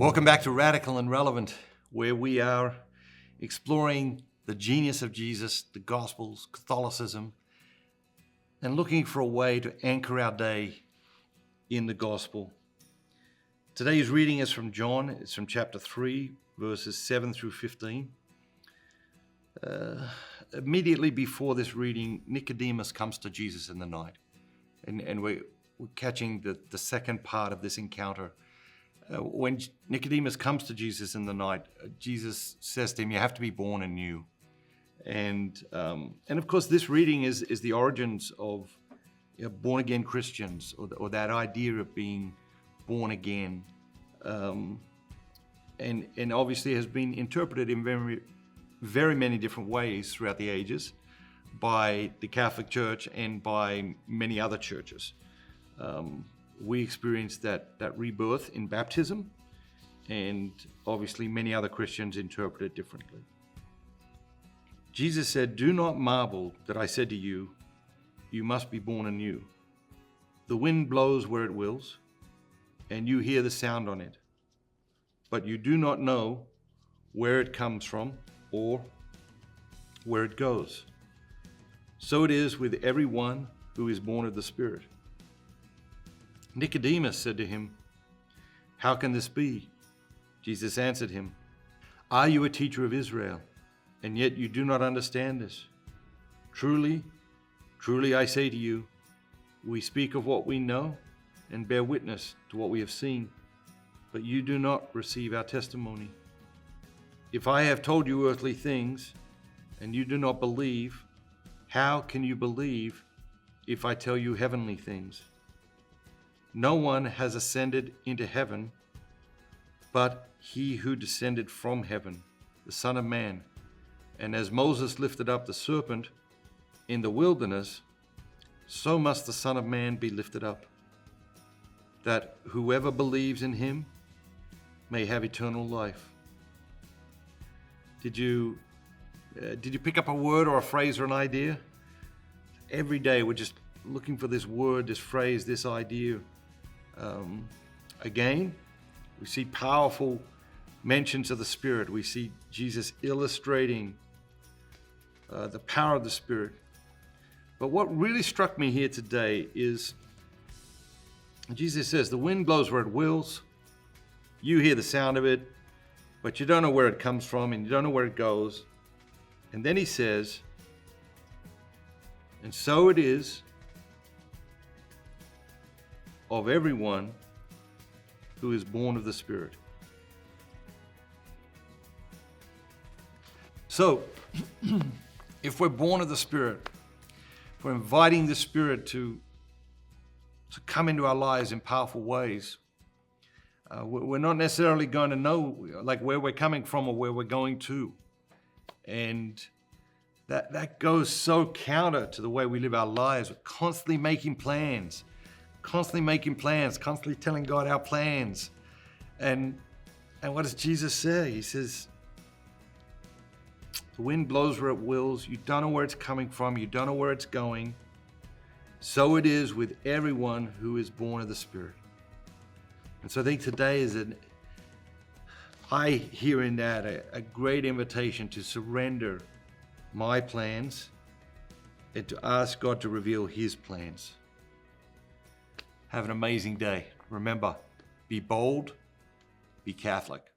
Welcome back to Radical and Relevant, where we are exploring the genius of Jesus, the Gospels, Catholicism, and looking for a way to anchor our day in the Gospel. Today's reading is from John. It's from chapter 3, verses 7 through 15. Immediately before this reading, Nicodemus comes to Jesus in the night. And we're catching the second part of this encounter. When Nicodemus comes to Jesus in the night, Jesus says to him, "You have to be born anew." And of course, this reading is the origins of born-again Christians, or that idea of being born again. And obviously has been interpreted in very, very many different ways throughout the ages by the Catholic Church and by many other churches. We experience that rebirth in baptism, and obviously many other Christians interpret it differently. Jesus said, "Do not marvel that I said to you, you must be born anew. The wind blows where it wills, and you hear the sound on it, but you do not know where it comes from or where it goes. So it is with everyone who is born of the Spirit." Nicodemus said to him, "How can this be?" Jesus answered him, "Are you a teacher of Israel, and yet you do not understand this? Truly, truly I say to you, we speak of what we know and bear witness to what we have seen, but you do not receive our testimony. If I have told you earthly things, and you do not believe, how can you believe if I tell you heavenly things? No one has ascended into heaven, but he who descended from heaven, the Son of Man. And as Moses lifted up the serpent in the wilderness, so must the Son of Man be lifted up, that whoever believes in him may have eternal life." Did you pick up a word or a phrase or an idea? Every day we're just looking for this word, this phrase, this idea. Again, we see powerful mentions of the Spirit. We see Jesus illustrating the power of the Spirit. But what really struck me here today is Jesus says, "The wind blows where it wills. You hear the sound of it, but you don't know where it comes from and you don't know where it goes." And then he says, "And so it is of everyone who is born of the Spirit." So, if we're born of the Spirit, if we're inviting the Spirit to come into our lives in powerful ways, we're not necessarily going to know where we're coming from or where we're going to. And that goes so counter to the way we live our lives. We're constantly making plans, constantly telling God our plans. And what does Jesus say? He says, "The wind blows where it wills. You don't know where it's coming from. You don't know where it's going. So it is with everyone who is born of the Spirit." And so I think today I hear in that a great invitation to surrender my plans and to ask God to reveal His plans. Have an amazing day. Remember, be bold, be Catholic.